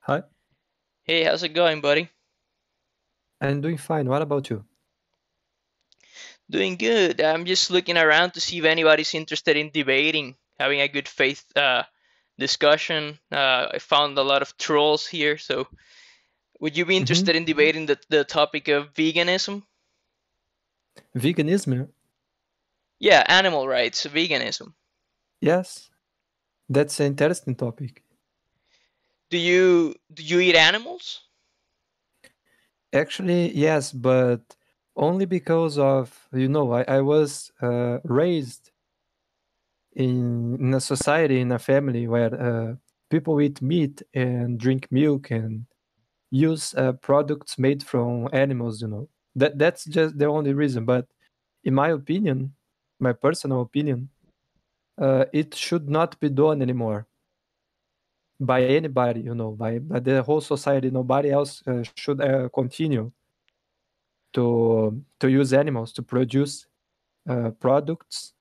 Hi, Hey, how's it going, buddy? I'm doing fine. What about you? Doing good. I'm just looking around to see if anybody's interested in debating, having a good faith discussion. I found a lot of trolls here, so would you be hmm interested in debating the topic of veganism? Veganism? Yeah, animal rights, veganism. Yes, that's an interesting topic. Do you eat animals? Actually, yes, but only because of, I was raised in a society, in a family where people eat meat and drink milk and use products made from animals. That's just the only reason. But in my opinion, my personal opinion, it should not be done anymore by anybody, by the whole society. Nobody else should continue to use animals to produce products.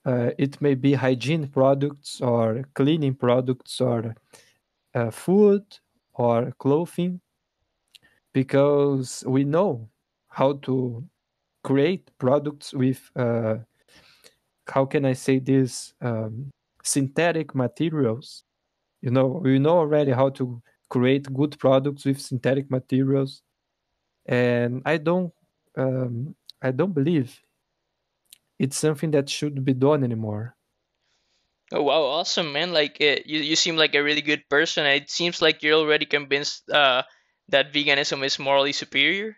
It may be hygiene products or cleaning products or food or clothing, because we know how to create products with how can I say this, synthetic materials. We know already how to create good products with synthetic materials, and I don't believe it's something that should be done anymore. Oh wow, awesome, man! You seem like a really good person. It seems like you're already convinced that veganism is morally superior.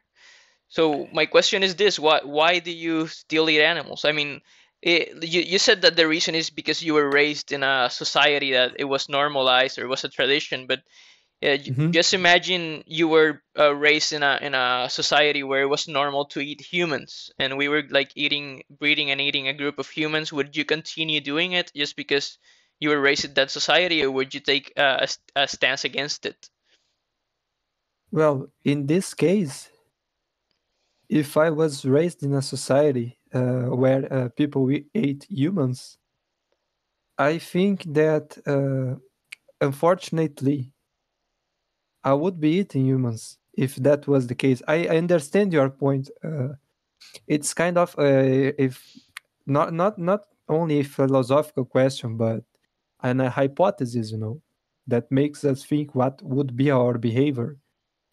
So my question is this: why do you still eat animals? I mean, you said that the reason is because you were raised in a society that it was normalized or it was a tradition. But hmm just imagine you were raised in a society where it was normal to eat humans, and we were like breeding and eating a group of humans. Would you continue doing it just because you were raised in that society, or would you take a stance against it? Well, in this case, if I was raised in a society where people ate humans, I think that unfortunately I would be eating humans if that was the case. I understand your point. It's kind of if not only a philosophical question, but a hypothesis, that makes us think what would be our behavior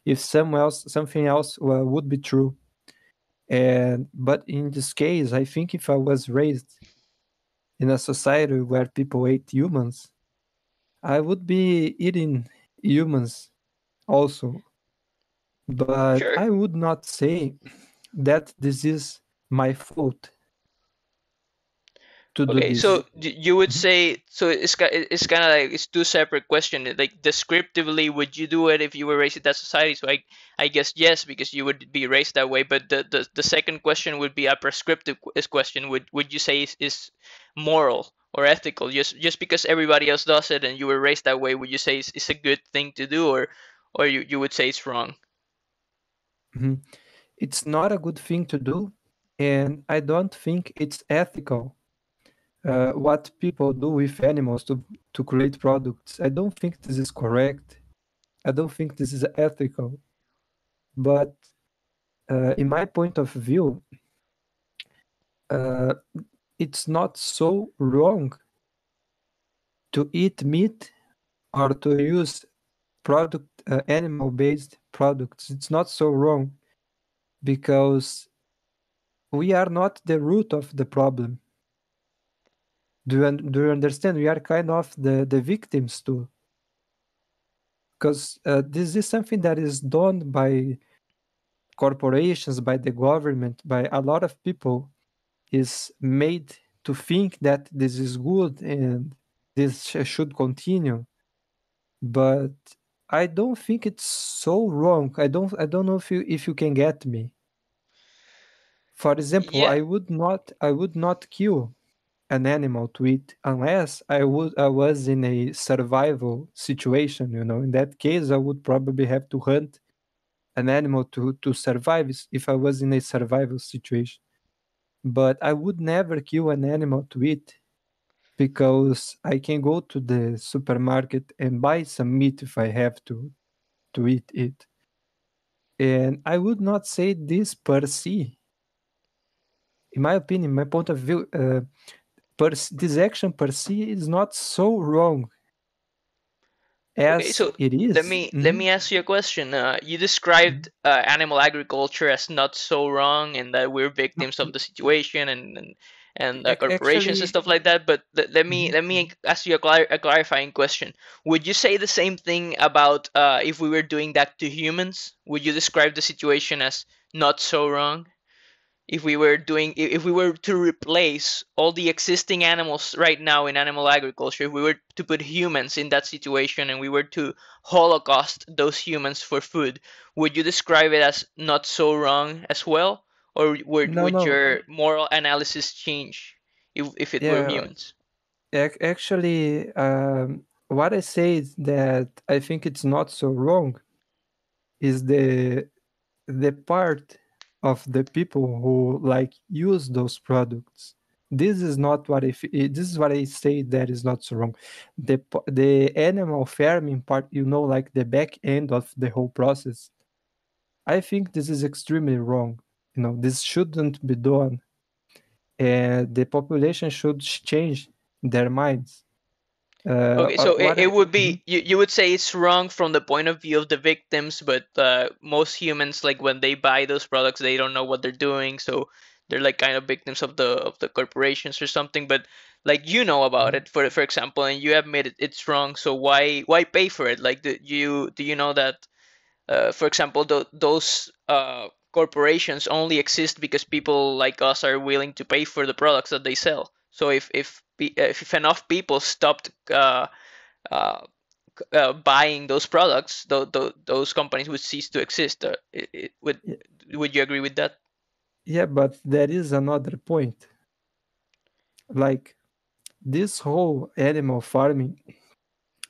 if something else would be true. And but in this case, I think if I was raised in a society where people ate humans, I would be eating humans also. But Sure. I would not say that this is my fault to do Okay, this. so you would Mhm. say so it's kind of like it's two separate questions. Like descriptively, would you do it if you were raised in that society? So I guess yes, because you would be raised that way. But the second question would be a prescriptive question. Would you say is moral or ethical? Just because everybody else does it and you were raised that way, would you say it's a good thing to do, or you would say it's wrong? Mhm. It's not a good thing to do, and I don't think it's ethical what people do with animals to create products. I don't think this is correct. I don't think this is ethical. But in my point of view, uh, it's not so wrong to eat meat or to use animal-based products. It's not so wrong because we are not the root of the problem. Do you understand? We are kind of the victims too, because this is something that is done by corporations, by the government, by a lot of people, is made to think that this is good and this should continue. But I don't think it's so wrong. I don't know if you can get me. For example, Yeah. I would not kill an animal to eat unless I was in a survival situation. In that case I would probably have to hunt an animal to survive if I was in a survival situation. But I would never kill an animal to eat. because I can go to the supermarket and buy some meat if I have to eat it. And I would not say this per se. In my opinion, my point of view, this action per se is not so wrong Okay, as so it let is. me let me ask you a question. You described animal agriculture as not so wrong, and that we're victims of the situation, and corporations and Actually, stuff like that. But mhm. let me ask you a clarifying question. Would you say the same thing about if we were doing that to humans? Would you describe the situation as not so wrong? If we were doing if we were to replace all the existing animals right now in animal agriculture, if we were to put humans in that situation and we were to holocaust those humans for food, would you describe it as not so wrong as well, or No, would no, your moral analysis change if it were yeah, humans? actually, what I say is that I think it's not so wrong is the part of the people who like use those products. This is not what this is what I say that is not so wrong. The animal farming part, like the back end of the whole process. I think this is extremely wrong. This shouldn't be done, and the population should change their minds. Okay, so What it I, would Mhm. be you would say it's wrong from the point of view of the victims, but most humans, like when they buy those products, they don't know what they're doing, so they're like kind of victims of the corporations or something. But like you know about Mhm. it, for example, and you admit it's wrong, so why pay for it? Like do you know that for example, those corporations only exist because people like us are willing to pay for the products that they sell. So if enough people stopped uh, buying those products, those companies would cease to exist. Would you agree with that? Yeah, but there is another point. Like this whole animal farming,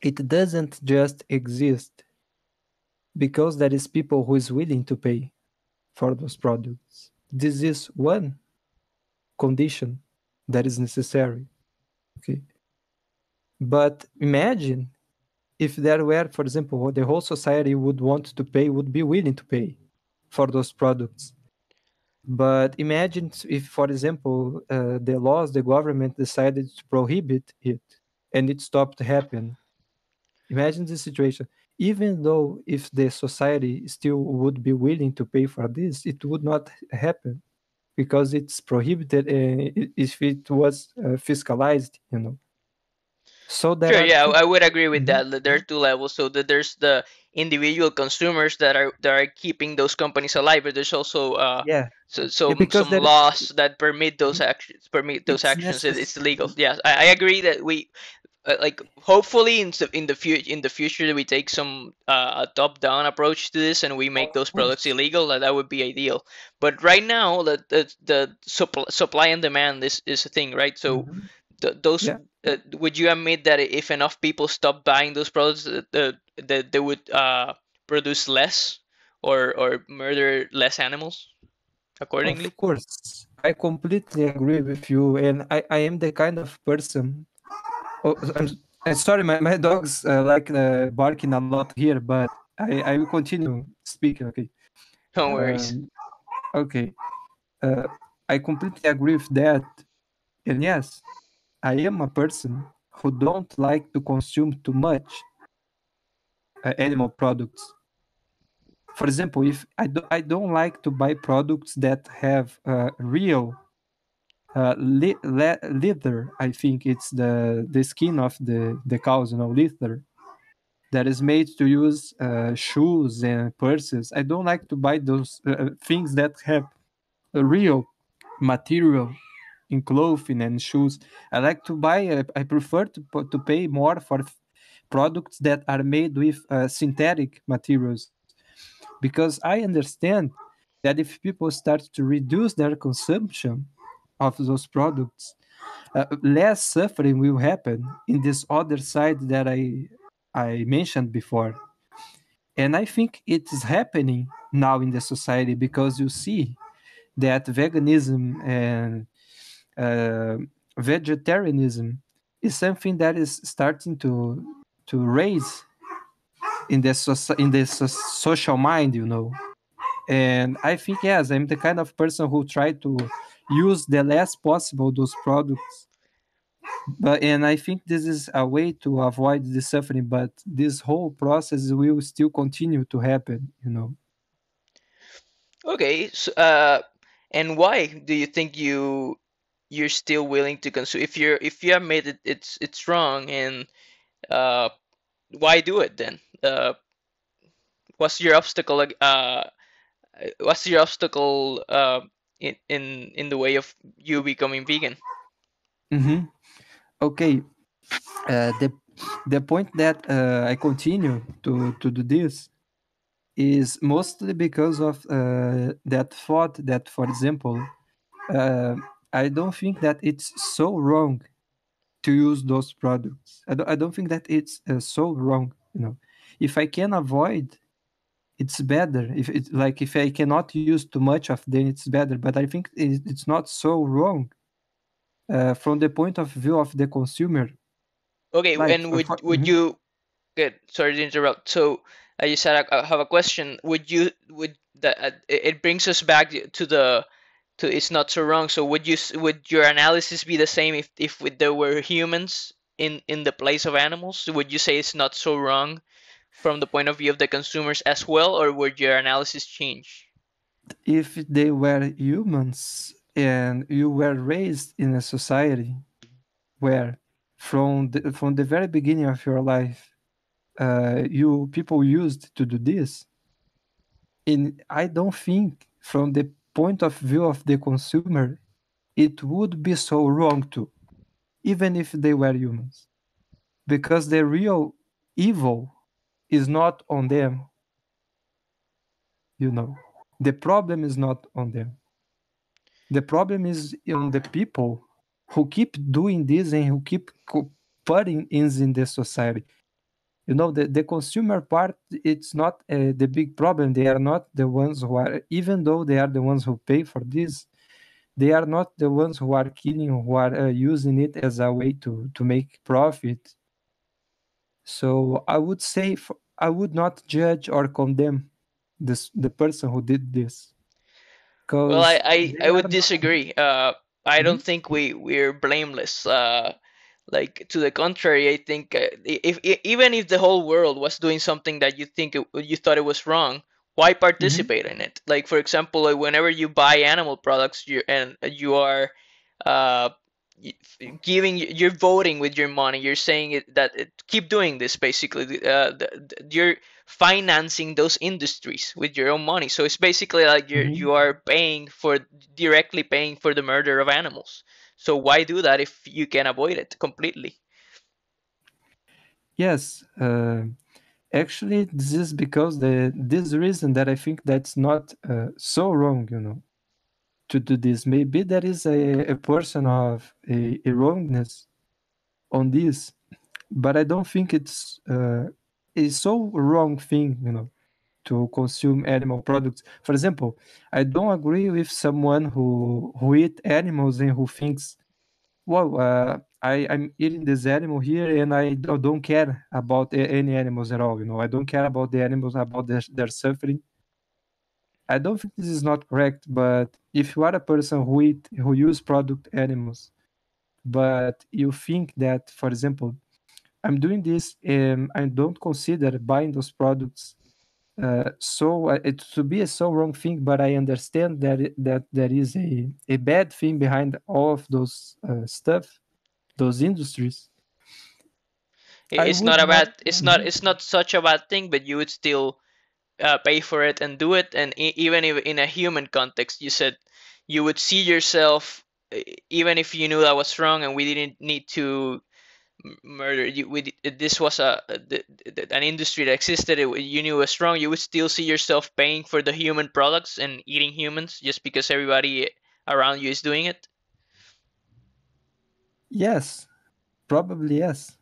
it doesn't just exist because there is people who is willing to pay for those products. This is one condition that is necessary. Okay. But imagine if there were, for example, the whole society would want to pay, would be willing to pay for those products. But imagine if, for example, the laws, the government decided to prohibit it and it stopped happening. Imagine the situation. Even though if the society still would be willing to pay for this, it would not happen because it's prohibited if it was fiscalized. So there Sure, are yeah, two. I would agree with Mhm. that. There are two levels. So that there's the individual consumers that are keeping those companies alive, but there's also Yeah, yeah, because some there laws that permit those Mhm. actions. Permit those It's actions. necessary. It's illegal. Yeah, I agree that we like hopefully in the future we take some a top down approach to this and we make Of those products course. illegal. That would be ideal. But right now the supply and demand is a thing, right? So Mhm. those Yeah, would you admit that if enough people stop buying those products, that they would produce less or murder less animals accordingly? of course. I completely agree with you, and I am the kind of person. Oh, I'm sorry, my dog's barking a lot here, but I will continue speaking. Okay. No worries. Um, okay. Uh, I completely agree with that, and yes, I am a person who don't like to consume too much animal products. For example, if I don't like to buy products that have real leather. I think it's the skin of the cows, leather that is made to use shoes and purses. I don't like to buy those things that have a real material in clothing and shoes. I like to buy. I prefer to pay more for products that are made with synthetic materials because I understand that if people start to reduce their consumption of those products, less suffering will happen in this other side that I mentioned before. And I think it is happening now in the society because you see that veganism and uh, vegetarianism is something that is starting to raise in the social mind, you know. And I think, yes, I'm the kind of person who try to use the less possible those products. But and I think this is a way to avoid the suffering. But this whole process will still continue to happen, you know. Okay, so, and why do you think you're still willing to consume if you have made it's wrong, and uh why do it then? What's your obstacle? What's your obstacle in the way of you becoming vegan? Mm-hmm. Okay. The point that I continue to do this is mostly because of that thought that, for example, uh, I don't think that it's so wrong to use those products. I don't think that it's so wrong. You know, if I can avoid, it's better. If it's like if I cannot use too much of, then it's better. But I think it's not so wrong from the point of view of the consumer. Okay, Like, and would mhm, you good? Sorry to interrupt. So you said I have a question. Would that it brings us back to the to it's not so wrong. So would your analysis be the same if there were humans in the place of animals? Would you say it's not so wrong from the point of view of the consumers as well, or would your analysis change? if they were humans and you were raised in a society where from the very beginning of your life you people used to do this, and I don't think from the point of view of the consumer it would be so wrong too, even if they were humans, because the real evil is not on them, you know. The problem is not on them. The problem is on the people who keep doing this and who keep putting in the society. You know, the consumer part, it's not the big problem. They are not the ones who are, even though they are the ones who pay for this, they are not the ones who are killing, who are using it as a way to make profit. So I would say I would not judge or condemn the person who did this, Well, because I they are would not. disagree. I don't Mhm, think we're blameless. Like to the contrary, I think even if the whole world was doing something that you think you thought it was wrong, why mhm, participate in it? Like for example, like whenever you buy animal products, you are uh, giving you're voting with your money. You're saying that keep doing this basically. You're financing those industries with your own money. So it's basically like mhm. you are paying for directly paying for the murder of animals. So why do that if you can avoid it completely? Yes, actually, this is because the this reason that I think that's not so wrong, you know, to do this. Maybe there is a portion of a wrongness on this, but I don't think it's a so wrong thing, you know, to consume animal products. For example, I don't agree with someone who eat animals and who thinks, well, I'm eating this animal here and I don't care about any animals at all. You know, I don't care about the animals, about their suffering. I don't think this is not correct, but if you are a person who use product animals, but you think that, for example, I'm doing this and I don't consider buying those products so it to be a so wrong thing, but I understand that that there is a bad thing behind all of those stuff, those industries. I It's not would a not. bad. It's not. Mhm, It's not such a bad thing, but you would still pay for it and do it. And even if in a human context, you said you would see yourself, even if you knew that was wrong, and we didn't need to murder you. This was an industry that existed. You knew it was wrong. You would still see yourself paying for the human products and eating humans just because everybody around you is doing it. yes, probably yes.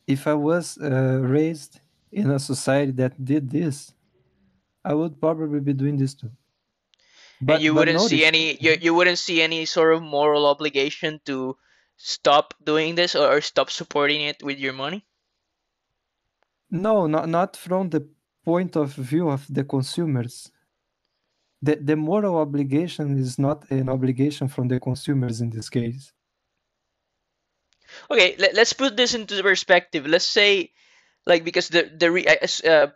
If I was raised in a society that did this, I would probably be doing this too. And But notice. you wouldn't see any sort of moral obligation to stop doing this, or stop supporting it with your money? No, not from the point of view of the consumers. The moral obligation is not an obligation from the consumers in this case. Okay, let's put this into perspective. Let's say, like, because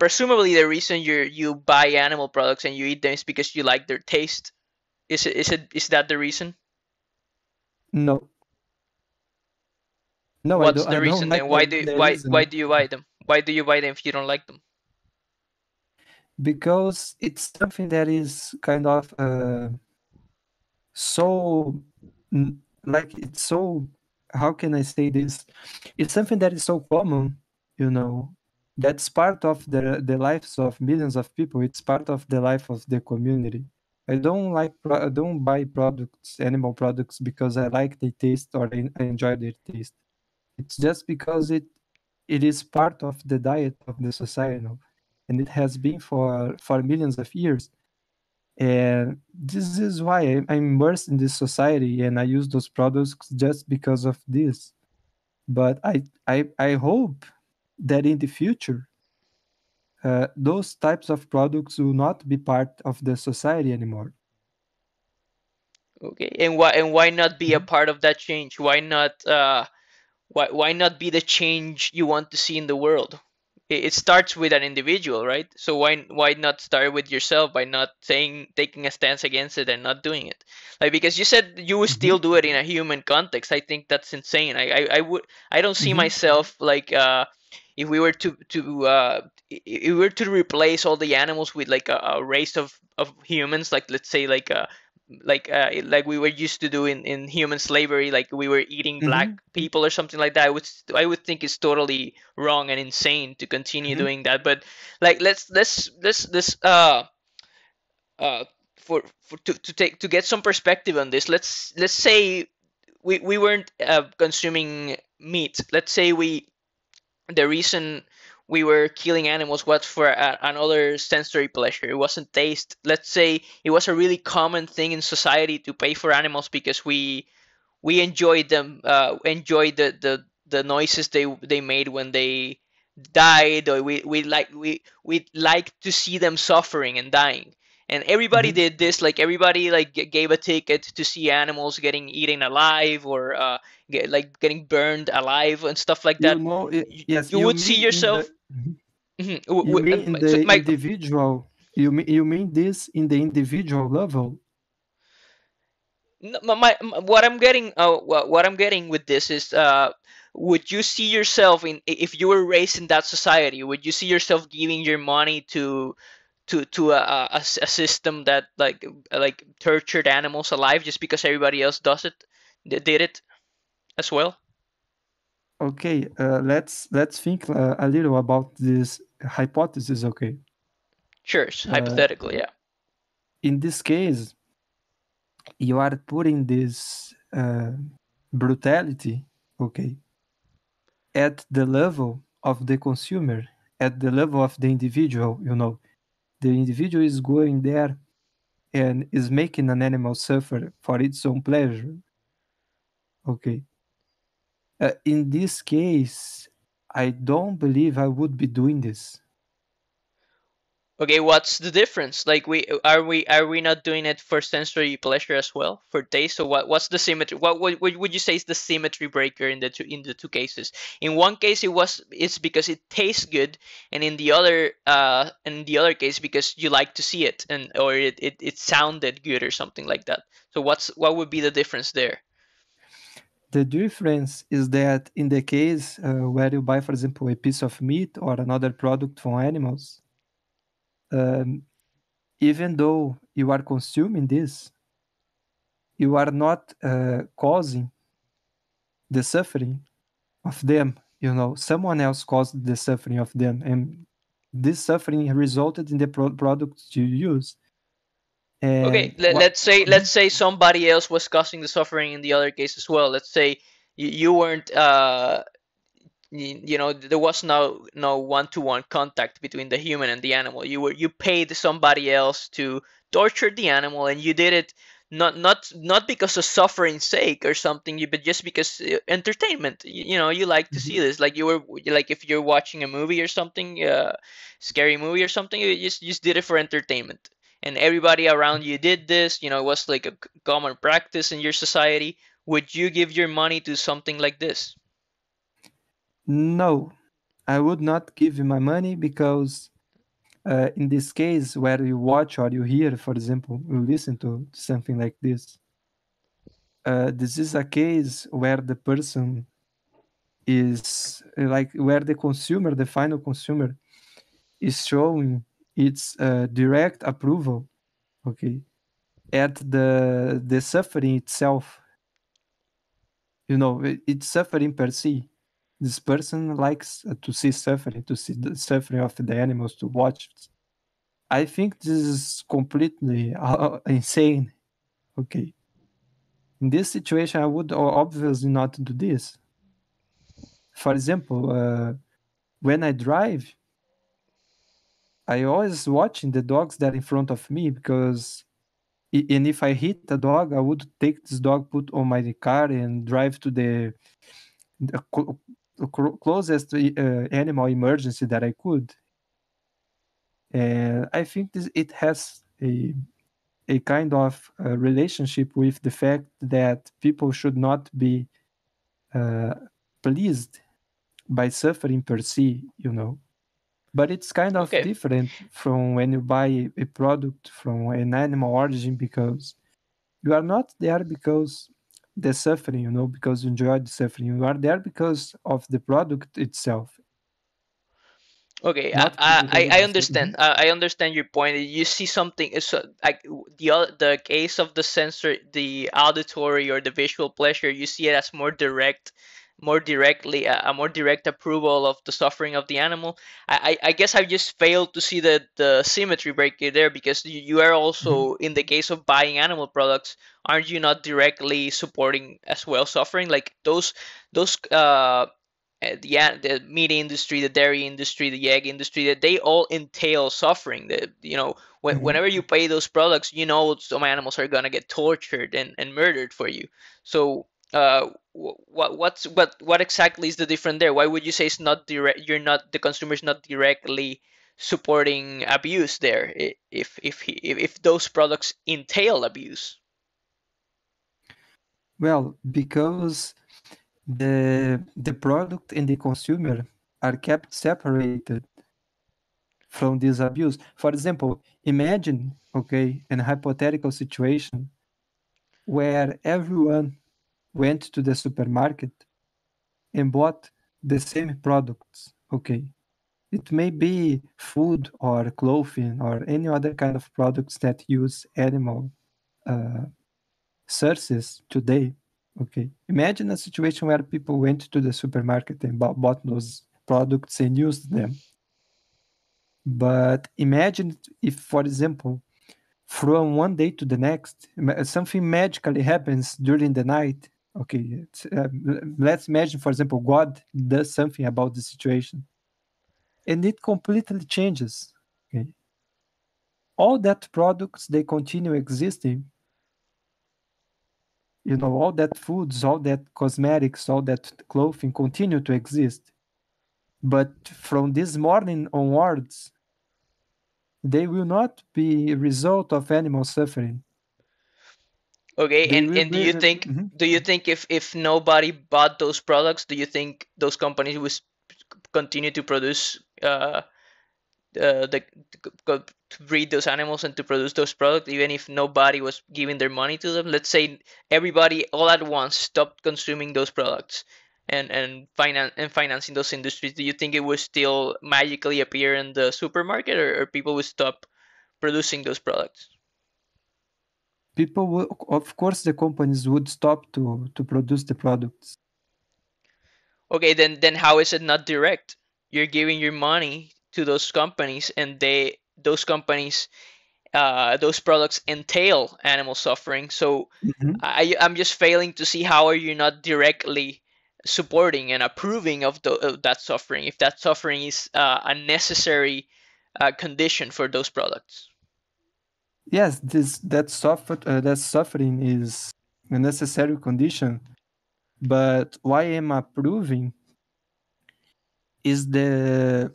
presumably the reason you buy animal products and you eat them is because you like their taste. Is that the reason? No, no, I What's don't. the I don't reason like then? the Why reason do you buy them? Why do you buy them if you don't like them? because it's something that is kind of so like it's so, how can I say this? It's something that is so common, you know. That's part of the lives of millions of people. It's part of the life of the community. I don't buy products, animal products, because I like the taste or I enjoy their taste. It's just because it is part of the diet of the society now, and it has been for millions of years. And this is why I'm immersed in this society, and I use those products just because of this. But I hope that in the future, those types of products will not be part of the society anymore. Okay, and why not be a Mhm. part of that change? Why not be the change you want to see in the world? It starts with an individual, right? So why not start with yourself by not saying taking a stance against it and not doing it? Like, because you said you would still Mhm. do it in a human context. I think that's insane. I don't see Mhm. myself like, if we were if we were to replace all the animals with like a race of humans, like, let's say, like we were used to do in human slavery, like we were eating black Mhm. people or something like that. I would think it's totally wrong and insane to continue Mhm. doing that. But like, let's uh to get some perspective on this. Let's say we weren't consuming meat. Let's say the reason we were killing animals was for another sensory pleasure. It wasn't taste. Let's say it was a really common thing in society to pay for animals because we enjoyed them, enjoyed the noises they made when they died, or we like to see them suffering and dying. And everybody Mhm. did this, like everybody like gave a ticket to see animals getting eaten alive, or like getting burned alive and stuff like You that. know, yes, You you would see mean in yourself. the Mhm. Mhm. You mean in So the my individual, you mean this in the individual level? No, what I'm getting with this is, would you see yourself if you were raised in that society? Would you see yourself giving your money to a system that like tortured animals alive just because everybody else does it, did it as well? Okay, let's think a little about this hypothesis. Okay, Sure, uh, hypothetically, yeah. in this case, you are putting this brutality, okay, at the level of the consumer, at the level of the individual. You know, the individual is going there and is making an animal suffer for its own pleasure. Okay, in this case, I don't believe I would be doing this. Okay, what's the difference? Like, we not doing it for sensory pleasure as well, for taste? So what's the symmetry? What would you say is the symmetry breaker in the two cases? In one case, it's because it tastes good, and in the other case because you like to see it, and or it sounded good or something like that. So what would be the difference there? The difference is that in the case where you buy, for example, a piece of meat or another product from animals, um, even though you are consuming this, you are not causing the suffering of them. You know, someone else caused the suffering of them, and this suffering resulted in the products you use. Okay, And let, what? let's say let's Mhm. say somebody else was causing the suffering in the other case as well. Let's say you weren't, there was no one-to-one contact between the human and the animal. You paid somebody else to torture the animal, and you did it not because of suffering's sake or something, but just because entertainment. You like to see Mhm. this, like you were like if you're watching a movie or something, scary movie or something, you just did it for entertainment, and everybody around you did this. It was like a common practice in your society. Would you give your money to something like this? No, I would not give you my money because in this case, where you watch or you hear, for example, you listen to something like this is a case where the person is like where the consumer, the final consumer, is showing its direct approval, okay, at the suffering itself. It's suffering per se. This person likes to see suffering, to see the suffering of the animals, to watch. I think this is completely insane. Okay, in this situation, I would obviously not do this. For example, when I drive, I always watching the dogs that are in front of me because, and if I hit a dog, I would take this dog, put on my car, and drive to the closest animal emergency that I could. And I think it has a kind of relationship with the fact that people should not be uh, pleased by suffering per se, But it's kind of Okay. different from when you buy a product from an animal origin because you are not there because the suffering, because you enjoy the suffering. You are there because of the product itself, Okay, not because I of I the understand. suffering. I understand your point. You see something is like the case of the sensor, the auditory or the visual pleasure. You see it as more directly a more direct approval of the suffering of the animal. I guess I just failed to see the symmetry break there, because you are Mhm. also in the case of buying animal products. Aren't you not directly supporting as well suffering? Like those the meat industry, the dairy industry, the egg industry, that they all entail suffering. That Mhm. whenever you pay those products, some animals are gonna get tortured and murdered for you. So what exactly is the difference there? Why would you say it's not direct? You're not the consumer's not directly supporting abuse there, if those products entail abuse. Well, because the product and the consumer are kept separated from this abuse. For example, imagine, okay, an hypothetical situation where everyone went to the supermarket and bought the same products. Okay, it may be food or clothing or any other kind of products that use animal uh, sources today. Okay, imagine a situation where people went to the supermarket and bought those products and used them. But imagine if, for example, from one day to the next, something magically happens during the night. Okay, let's imagine, for example, God does something about the situation, and it completely changes. Okay, all that products they continue existing. All that foods, all that cosmetics, all that clothing continue to exist. But from this morning onwards, they will not be a result of animal suffering. Okay, They will and be. Mhm. do you think if nobody bought those products, do you think those companies would continue to produce the to breed those animals and to produce those products, even if nobody was giving their money to them? Let's say everybody all at once stopped consuming those products and financing those industries. Do you think it would still magically appear in the supermarket, or people would stop producing those products? People will, of course, the companies would stop to produce the products. Okay, then how is it not direct? You're giving your money to those companies, and those companies those products entail animal suffering. So Mhm. I'm just failing to see how are you not directly supporting and approving of that suffering, if that suffering is a necessary condition for those products. Yes, that suffering is a necessary condition. But why I'm approving is the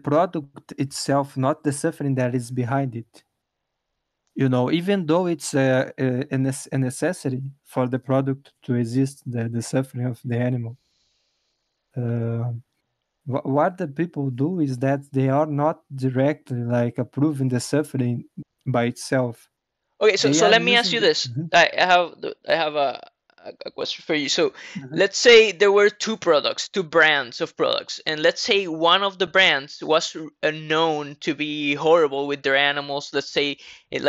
product itself, not the suffering that is behind it. Even though it's a necessity for the product to exist, the suffering of the animal. Uh, what the people do is that they are not directly like approving the suffering by itself. Okay, so They so are let me ask using you the, this. Mhm, I have a question for you. So mhm, let's say there were two products, two brands of products, and let's say one of the brands was known to be horrible with their animals. Let's say it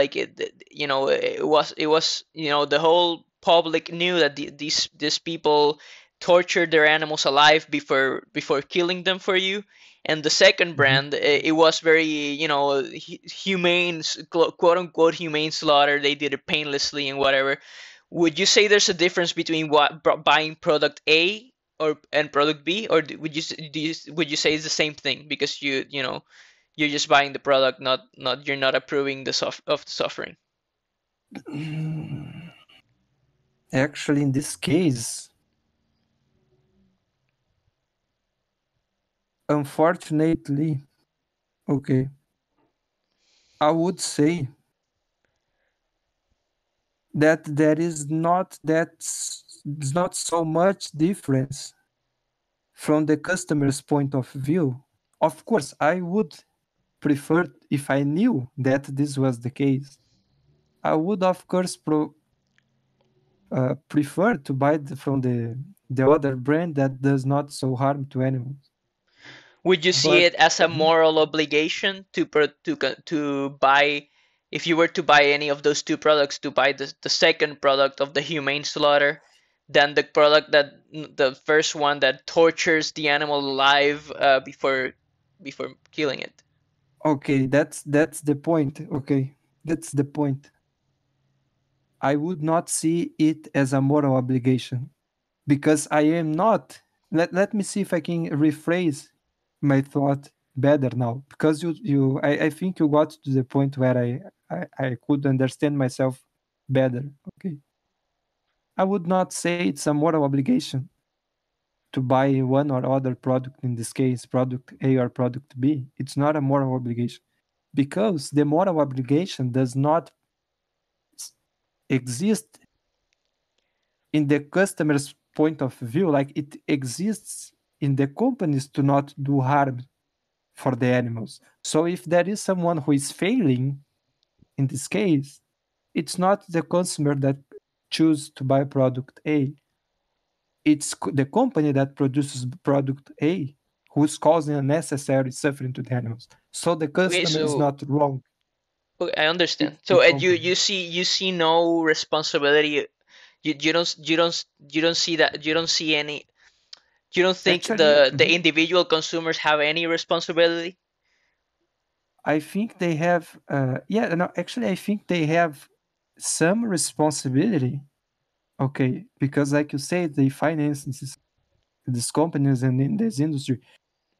was the whole public knew that these people tortured their animals alive before killing them for you. And the second mhm. brand, it was very humane, quote unquote humane slaughter. They did it painlessly and whatever. Would you say there's a difference between buying product A and product B, or would you say it's the same thing because you're just buying the product, not you're not approving of the suffering? Actually, in this case, unfortunately, okay, I would say that there's not so much difference from the customer's point of view. Of course, I would prefer if I knew that this was the case. I would, of course, prefer to buy from the other brand that does not so harm to animals. Would you see But it as a Mhm. moral obligation to buy, if you were to buy any of those two products, to buy the second product of the humane slaughter than the product the first one that tortures the animal alive before killing it? Okay, that's the point. Okay, that's the point. I would not see it as a moral obligation because I am not. Let me see if I can rephrase my thought better now because I think you got to the point where I could understand myself better. Okay. I would not say it's a moral obligation to buy one or other product, in this case, product A or product B. It's not a moral obligation because the moral obligation does not exist in the customer's point of view, like it exists in the companies to not do harm for the animals. So if there is someone who is failing in this case, it's not the consumer that choose to buy product A. It's the company that produces product A who's causing unnecessary suffering to the animals. So the Okay, customer is so not wrong. okay, I understand. It's the So you company. you see no responsibility. You don't see that, you don't see any, you don't think Actually, the individual consumers have any responsibility? I think they have. Yeah, no. Actually, I think they have some responsibility. Okay, because like you said, they finance these companies and in this industry.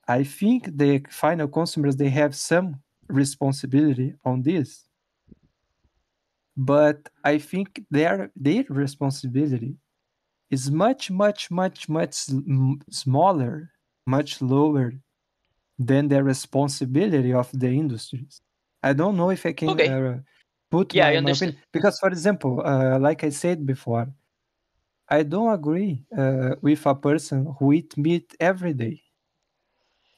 I think the final consumers they have some responsibility on this, but I think their responsibility is much smaller, much lower than the responsibility of the industries. I don't know if I can Okay, put yeah, I my understand. opinion because, for example, like I said before, I don't agree with a person who eat meat every day.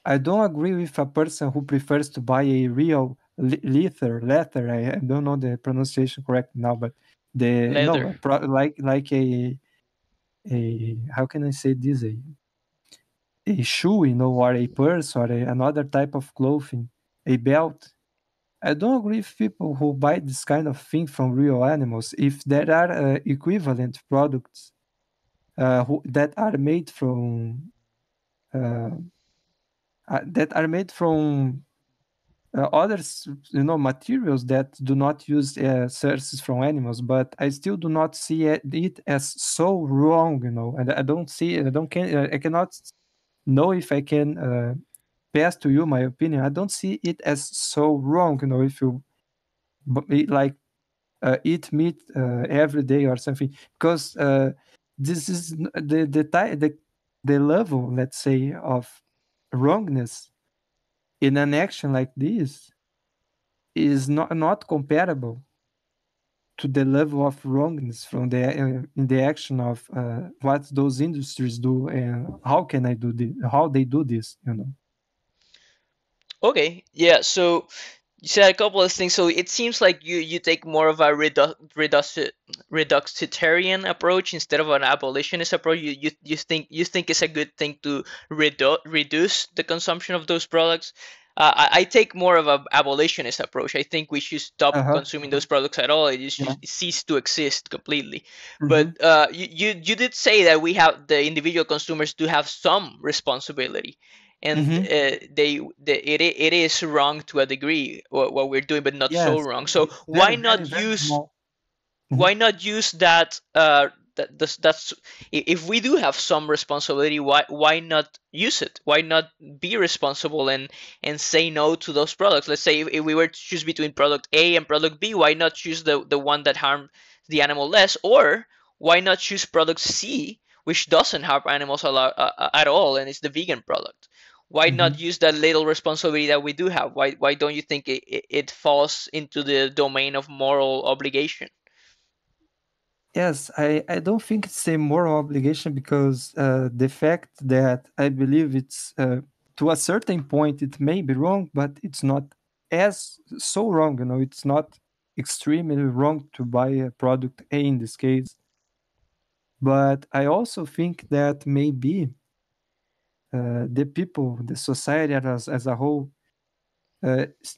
I don't agree with a person who prefers to buy a real leather. I don't know the pronunciation correct now, but the no Leather. like a how can I say this a shoe, or a purse or another type of clothing, a belt. I don't agree with people who buy this kind of thing from real animals. If there are equivalent products that are made from uh, others, materials that do not use sources from animals, but I still do not see it as so wrong, and I don't see, I cannot know if I can pass to you my opinion. I don't see it as so wrong, if you like eat meat every day or something, because this is the level, let's say, of wrongness in an action like this is not comparable to the level of wrongness from the in the action of what those industries do, and how can I do this, how they do this, you know. Okay, yeah. So you said a couple of things. So it seems like you take more of a reductitarian approach instead of an abolitionist approach. You think it's a good thing to reduce the consumption of those products. I take more of a abolitionist approach. I think we should stop Uh-huh. consuming those products at all. It Yeah. should cease to exist completely. But Mm-hmm. you did say that we have the individual consumers do have some responsibility, and Mm-hmm. it is wrong to a degree what we're doing, but not so Yes, wrong. So it's very, very, very small. Mm-hmm. why not use that that's if we do have some responsibility, why not use it? Why not be responsible and say no to those products? Let's say if we were to choose between product A and product B, why not choose the one that harmed the animal less? Or why not choose product C, which doesn't harm animals a lot, at all, and it's the vegan product? Why Mm-hmm. not use that little responsibility that we do have? Why don't you think it falls into the domain of moral obligation? Yes, I don't think it's a moral obligation, because the fact that I believe it's to a certain point it may be wrong, but it's not as so wrong. You know, it's not extremely wrong to buy a product A in this case. But I also think that maybe the people, the society as a whole,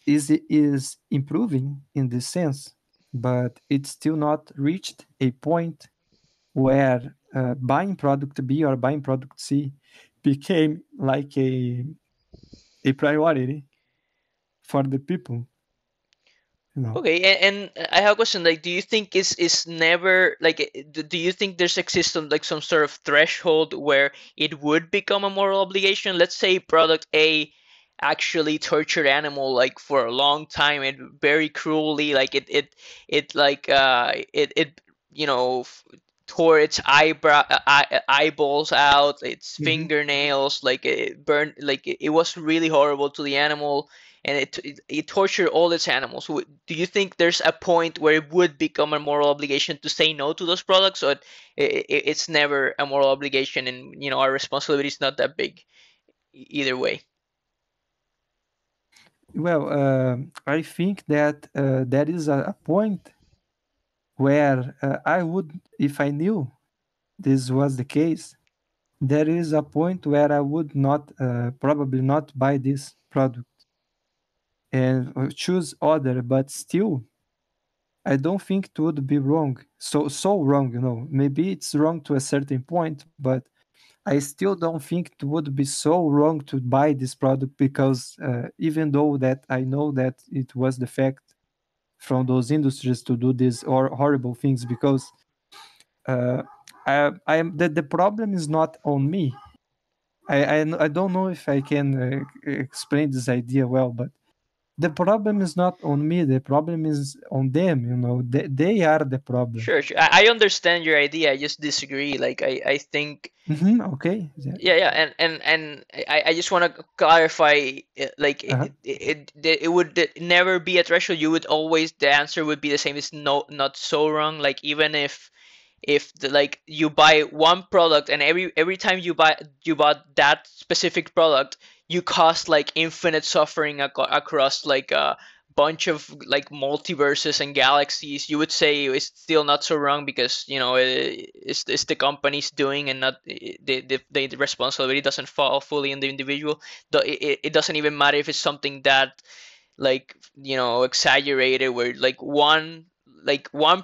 is improving in this sense, but it's still not reached a point where buying product B or buying product C became like a priority for the people, you know. Okay, and I have a question. Like, do you think is never like do you think there's exists some sort of threshold where it would become a moral obligation? Let's say product A actually tortured animal like for a long time and very cruelly, like it tore its eyeballs out, its Mhm. fingernails, like it burned, like it was really horrible to the animal, and it tortured all its animals. Do you think there's a point where it would become a moral obligation to say no to those products, or it's never a moral obligation, and our responsibility is not that big either way? Well, I think that there is a point where I would, if I knew this was the case, there is a point where I would not probably not buy this product and choose other. But still, I don't think it would be wrong. So wrong, you know. Maybe it's wrong to a certain point, but I still don't think it would be so wrong to buy this product, because even though that I know that it was the fact from those industries to do these horrible things, because uh, I am the problem is not on me. I don't know if I can explain this idea well, but the problem is not on me. The problem is on them. You know, they are the problem. Sure, sure. I understand your idea. I just disagree. Like I think, Okay. Yeah. yeah, yeah, and I just want to clarify, like Uh-huh. it would never be a threshold. You would always, the answer would be the same. It's no, not so wrong. Like even if like you buy one product, and every time you bought that specific product, you cost like infinite suffering across like a bunch of like multiverses and galaxies, you would say it's still not so wrong, because it's the company's doing, and not the responsibility doesn't fall fully in the individual. It doesn't even matter if it's something that, like, exaggerated, where like one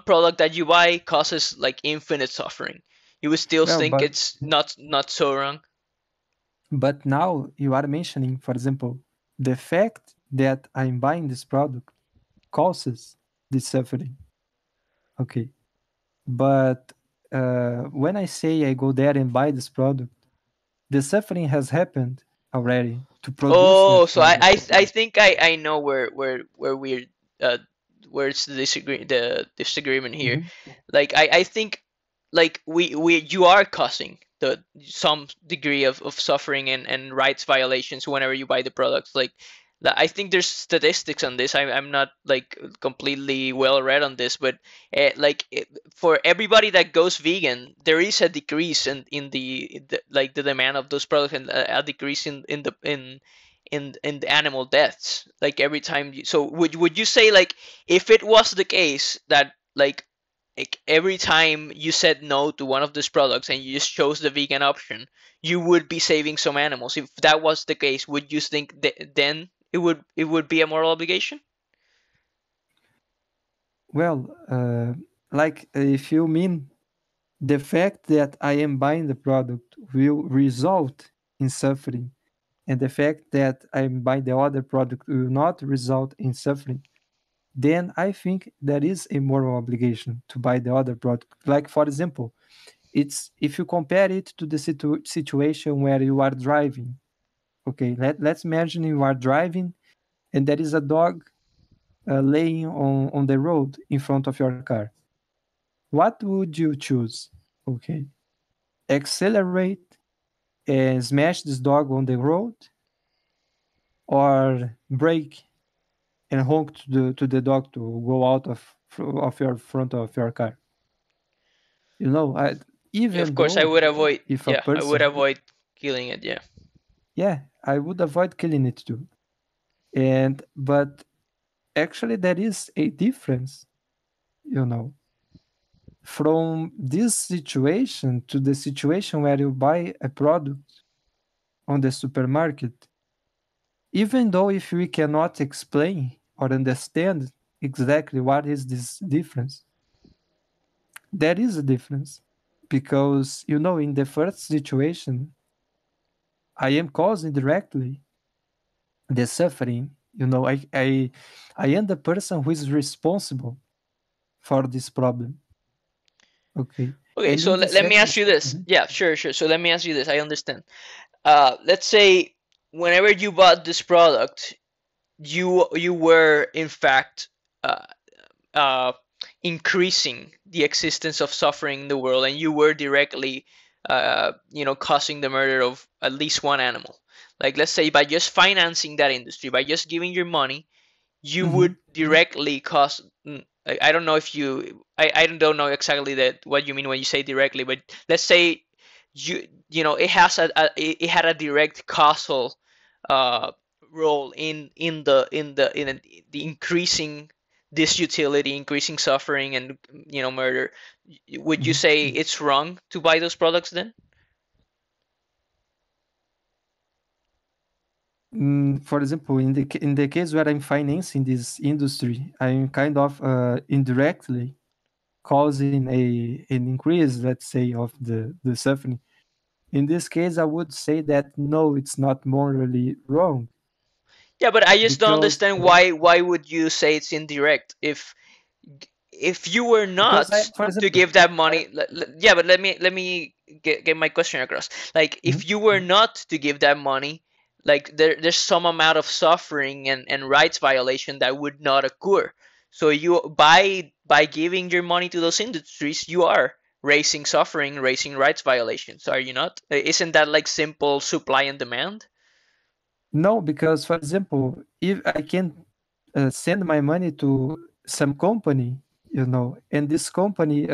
product that you buy causes like infinite suffering. You would still Well, think but it's not so wrong. now you are mentioning, for example, the fact that I'm buying this product causes this suffering. Okay, but when I say I go there and buy this product, the suffering has happened already to produce Oh, that so I product. I, I think I know where we're uh, where's the disagreement here. Hmm. Like I think like we you are causing the some degree of suffering and rights violations whenever you buy the products. Like I think there's statistics on this. I'm not like completely well read on this, but for everybody that goes vegan, there is a decrease in the like the demand of those products, and a decrease in the animal deaths. Like every time so would you say, like, if it was the case that like every time you said no to one of these products and you just chose the vegan option, you would be saving some animals? If that was the case, would you think that then it would be a moral obligation? Well, like if you mean the fact that I am buying the product will result in suffering, and the fact that I'm buying the other product will not result in suffering, then I think there is a moral obligation to buy the other product. Like for example, it's if you compare it to the situation where you are driving. Okay, let's imagine you are driving and there is a dog laying on the road in front of your car. What would you choose? Okay, accelerate and smash this dog on the road, or brake and honk to the dog to go out of your front of your car. You know, Yeah, of even course I though would avoid. if a Yeah, I would person, avoid killing it. Yeah. yeah, I would avoid killing it too. And but actually there is a difference, you know, from this situation to the situation where you buy a product on the supermarket. Even though if we cannot explain or understand exactly what is this difference, there is a difference. Because, you know, in the first situation, I am causing directly the suffering. You know, I am the person who is responsible for this problem. Okay. Okay, And so in the let me second, ask you this. mhm, Yeah, sure, sure. So let me ask you this. I understand. Let's say whenever you bought this product, you were in fact uh, uh, increasing the existence of suffering in the world, and you were directly, causing the murder of at least one animal. Like, let's say by just financing that industry, by just giving your money, you would mhm, directly cause. I don't know if I don't know exactly that what you mean when you say directly, but let's say it has it had a direct causal uh, role in the increasing disutility, increasing suffering, and murder. Would you mhm. say it's wrong to buy those products then? For example, in the case where I'm financing this industry, I'm kind of indirectly causing an increase, let's say, of the suffering. In this case, I would say that no, it's not morally wrong Yeah, but I just don't because understand why would you say it's indirect if you were I, not for to example, give that money. Yeah, but let me get my question across. Like, mhm. if you were not to give that money, like there's some amount of suffering and rights violation that would not occur. So you by giving your money to those industries, you are raising suffering, raising rights violations, are you not? Isn't that like simple supply and demand? No, because for example, if I can send my money to some company, you know, and this company,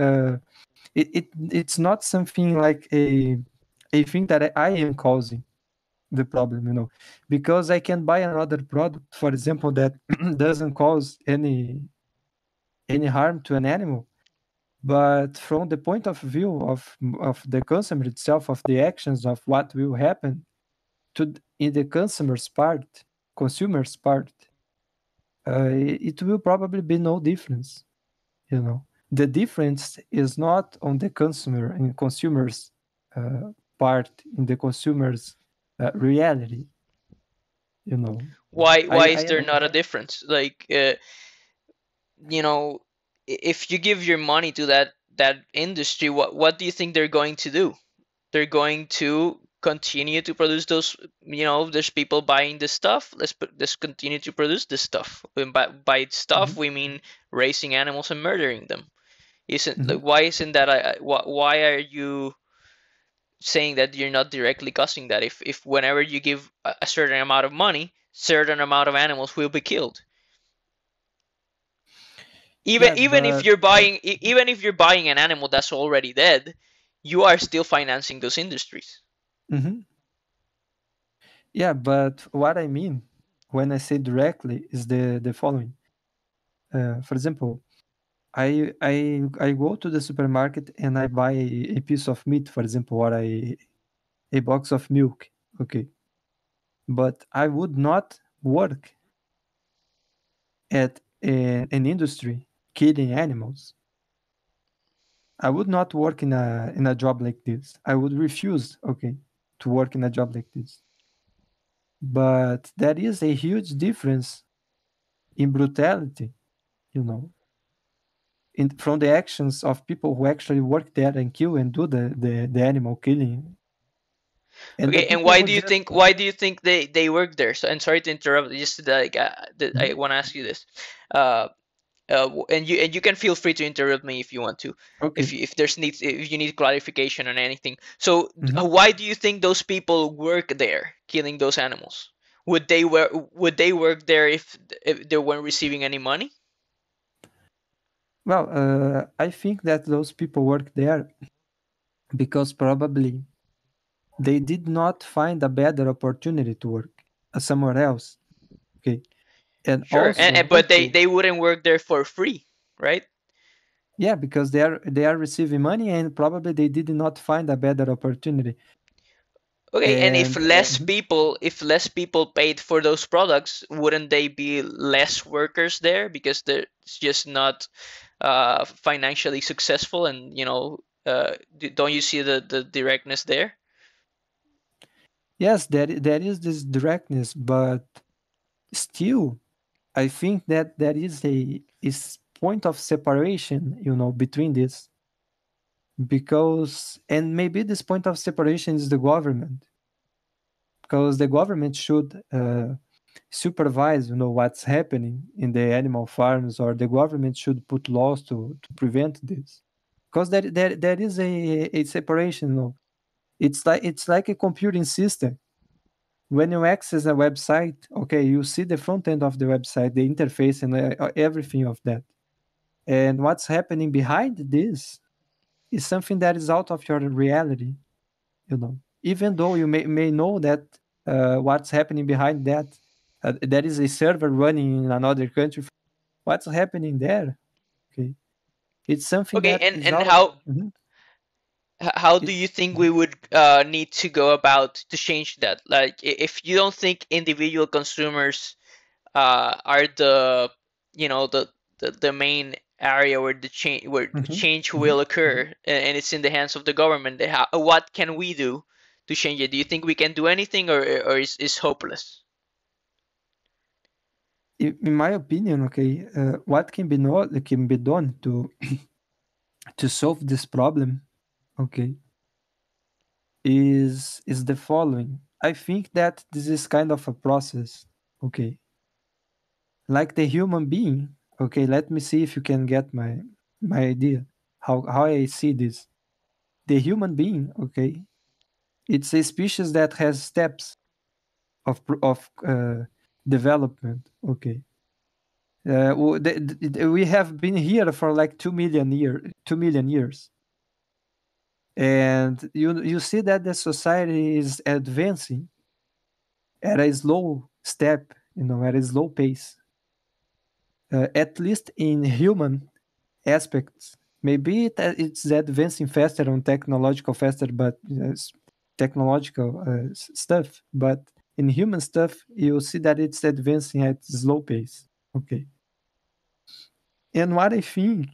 it's not something like a thing that I am causing the problem, you know, because I can buy another product, for example, that doesn't cause any harm to an animal. But from the point of view of the consumer itself, of the actions of what will happen in the consumer's part, it will probably be no difference. You know, the difference is not on the consumer and consumers uh, part in the consumer's reality. You know, Why I is there am. not a difference? Like, if you give your money to that industry, what do you think they're going to do? They're going to continue to produce those, there's people buying this stuff, let's continue to produce this stuff. And by stuff Mhm. we mean raising animals and murdering them. Isn't Mhm. like, why isn't that why are you saying that you're not directly causing that, if whenever you give a certain amount of money, certain amount of animals will be killed? even Yeah, even if but you're buying even if you're buying an animal that's already dead, you are still financing those industries. mhm. Yeah, but what I mean when I say directly is the following. For example, I go to the supermarket and I buy a piece of meat, for example, or a box of milk. Okay, but I would not work at an industry killing animals. I would not work in a job like this. I would refuse, okay, to work in a job like this. But there is a huge difference in brutality, you know, from the actions of people who actually work there and kill and do the animal killing, and the Okay, and people who just why do you think they work there? So, and sorry to interrupt, just like I Mhm. want to ask you this. uh and you can feel free to interrupt me if you want to, Okay. if you need clarification on anything. So Mhm. why do you think those people work there killing those animals? Would they work there if they weren't receiving any money? Well, I think that those people work there because probably they did not find a better opportunity to work somewhere else. Okay, and Sure, but they also, they wouldn't work there for free, right? yeah, because they are receiving money and probably they did not find a better opportunity. Okay, and And Mhm. if less people paid for those products, wouldn't they be less workers there because they're just not financially successful? And don't you see the directness there? Yes, there is this directness, but still, I think that there is a point of separation, between this, because and maybe this point of separation is the government, because the government should supervise, what's happening in the animal farms, or the government should put laws to prevent this, because there is a separation. It's like a computing system. When you access a website, okay, you see the front end of the website, the interface, and everything of that. And what's happening behind this is something that is out of your reality, Even though you may know that what's happening behind that, there is a server running in another country. What's happening there? Okay, it's something Okay, that and is and out of. how Mhm. how do you It's think we Mhm. would need to go about to change that? Like, if you don't think individual consumers are the main area where the Mhm. change Mhm. will occur, and it's in the hands of the government. What can we do to change it? Do you think we can do anything, or is hopeless? In my opinion, okay, what can be done to solve this problem, okay, is the following. I think that this is kind of a process, okay, like the human being. Okay, let me see if you can get my idea how I see this. The human being, okay, it's a species that has steps of development. Okay, we have been here for like 2 million years, and you see that the society is advancing at a slow step, at a slow pace, at least in human aspects. Maybe it's advancing faster on technological faster, but technological stuff. But in human stuff, you see that it's advancing at slow pace. Okay. And what I think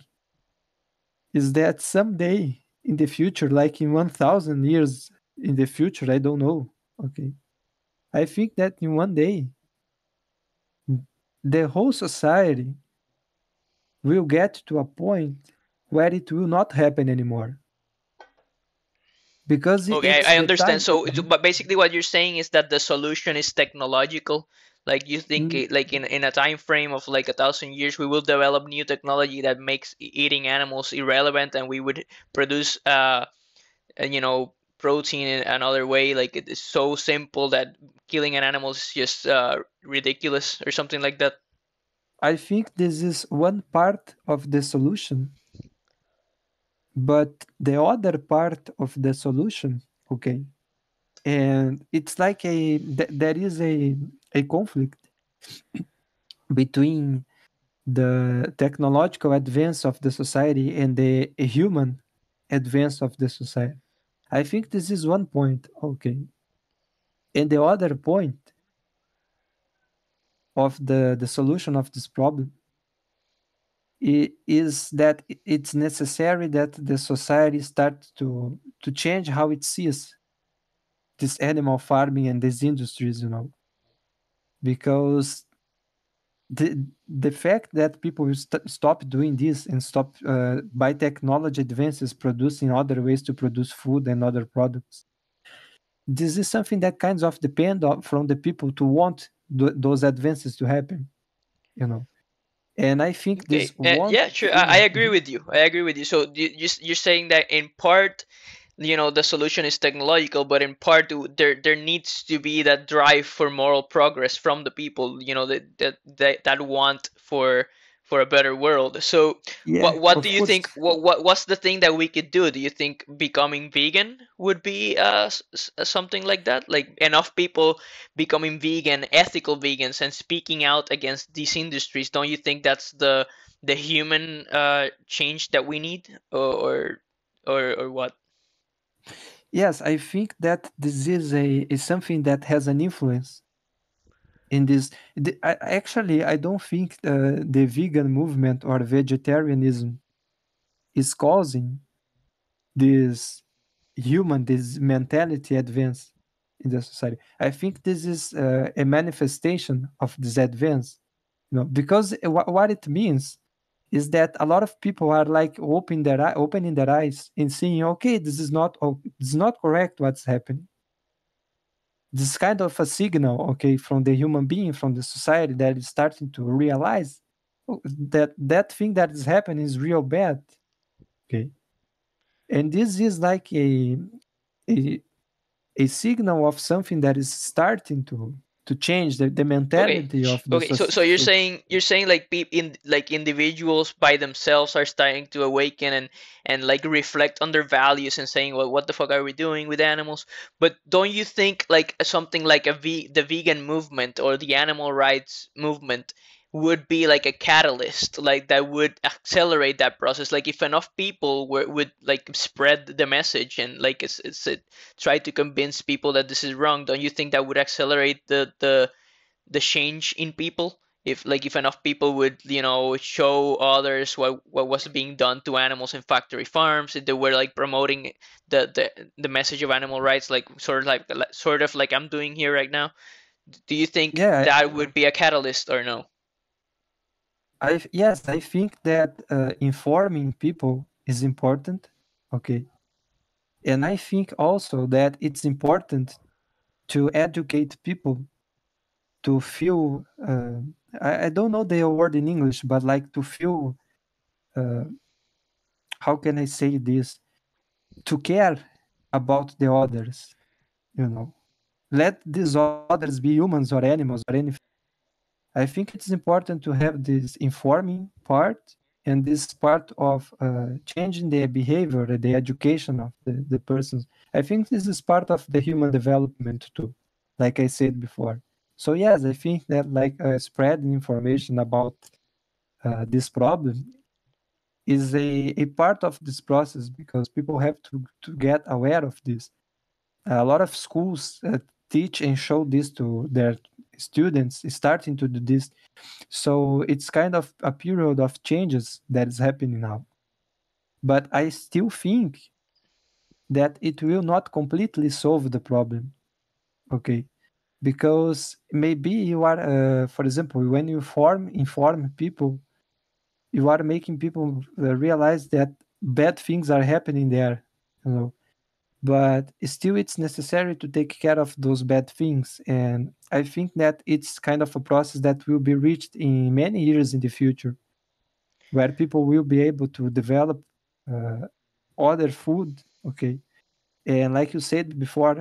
is that someday in the future, like in 1,000 years in the future, I don't know. Okay. I think that in one day, the whole society will get to a point where it will not happen anymore. because Okay, it's I the understand. time. So, but basically, what you're saying is that the solution is technological. Like you think, Mm, like in a time frame of like 1,000 years, we will develop new technology that makes eating animals irrelevant, and we would produce, protein in another way. Like it is so simple that killing an animal is just ridiculous or something like that. I think this is one part of the solution, but the other part of the solution, okay, and it's like there is a conflict between the technological advance of the society and the human advance of the society. I think this is one point, okay. And the other point of the solution of this problem is that it's necessary that the society start to change how it sees this animal farming and these industries, because the fact that people will stop doing this and stop by technology advances producing other ways to produce food and other products, this is something that kinds of depend on from the people to want those advances to happen, you know and I think Okay. this won't Yeah, sure. I feel. agree with you. I agree with you. So you're saying that in part, the solution is technological, but in part there needs to be that drive for moral progress from the people, that want for a better world. So Yeah, what do of you think, course. what's the thing that we could do? Do you think becoming vegan would be something like that, like enough people becoming vegan, ethical vegans, and speaking out against these industries? Don't you think that's the human change that we need, or what? Yes, I think that this is something that has an influence in this. Actually, I don't think the vegan movement or vegetarianism is causing this this mentality advance in the society. I think this is a manifestation of this advance, because what it means is that a lot of people are like opening their eyes and seeing, okay, this is not correct what's happening. This is kind of a signal, okay, from the human being, from the society, that is starting to realize, that that thing that is happening is real bad, okay. And this is like a a signal of something that is starting to change the Okay, mentality of the okay. So you're saying like in like individuals by themselves are starting to awaken and like reflect on their values and saying, well, what the fuck are we doing with animals? But don't you think like something like the vegan movement or the animal rights movement would be like a catalyst, like that would accelerate that process? Like if enough people would like spread the message and like try to convince people that this is wrong, don't you think that would accelerate the change in people? If enough people would show others what was being done to animals in factory farms, if they were like promoting the message of animal rights, like sort of like I'm doing here right now, do you think Yeah, that would be a catalyst or no? yes, I think that informing people is important, okay. And I think also that it's important to educate people to feel, I don't know the word in English, but like to feel, uh, how can I say this, to care about the others, you know let these others be humans or animals or anything. I think it's important to have this informing part and this part of changing their behavior, the education of the persons. I think this is part of the human development too, like I said before. So yes, I think that like spreading information about this problem is a part of this process, because people have to get aware of this. A lot of schools teach and show this to their students, starting to do this. So it's kind of a period of changes that is happening now. But I still think that it will not completely solve the problem. Okay. Because maybe you are, for example, when you inform people, you are making people realize that bad things are happening there. You know, but still it's necessary to take care of those bad things. And I think that it's kind of a process that will be reached in many years in the future, where people will be able to develop uh, other food, okay, and like you said before,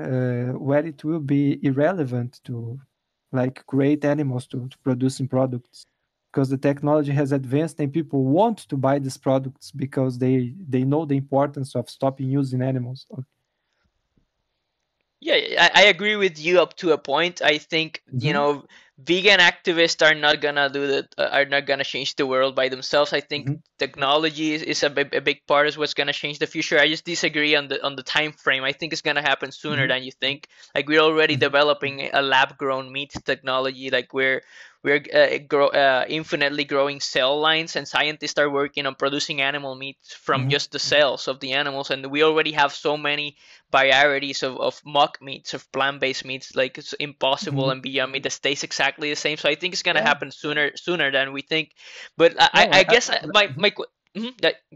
where it will be irrelevant to like create animals to producing products, because the technology has advanced and people want to buy these products because they know the importance of stopping using animals. Yeah, I agree with you up to a point. I think, Mm-hmm, vegan activists are not gonna do that, are not gonna change the world by themselves. I think mm-hmm, technology is a big part is what's gonna change the future. I just disagree on the time frame. I think it's gonna happen sooner mm-hmm, than you think. Like, we're already mm-hmm, developing a lab grown meat technology. Like, we're infinitely growing cell lines, and scientists are working on producing animal meat from mm-hmm, just the cells of the animals, and we already have so many varieties of mock meats, of plant-based meats. Like, it's impossible mm-hmm. and beyond meat that stays exactly the same. So I think it's gonna Yeah. happen sooner than we think. But Well, I guess mhm.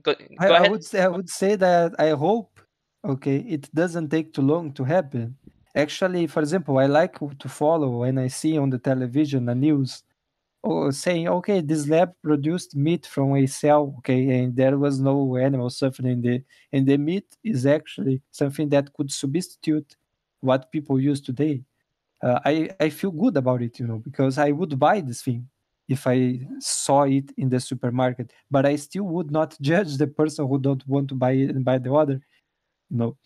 go I ahead. would say that I hope, okay, it doesn't take too long to happen. Actually, for example, I like to follow when I see on the television a news or saying, okay, this lab produced meat from a cell, okay, and there was no animal suffering in and the meat is actually something that could substitute what people use today. I feel good about it, because I would buy this thing if I saw it in the supermarket, but I still would not judge the person who don't want to buy it and buy the other, you know.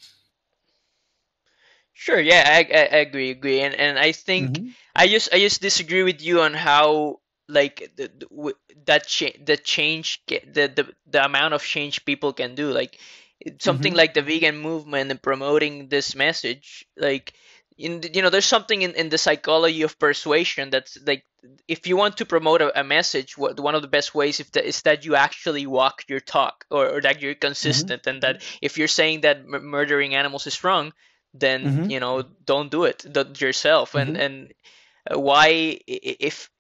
Sure, yeah, I agree, and I think Mm-hmm, I just disagree with you on how, like, the change the amount of change people can do. Like, something mm-hmm, like the vegan movement and promoting this message. Like, there's something in the psychology of persuasion that's like, if you want to promote a message, one of the best ways is that you actually walk your talk, or that you're mm-hmm, consistent, and that if you're saying that murdering animals is wrong, then, mm-hmm, don't do it yourself. and mm-hmm, and why, if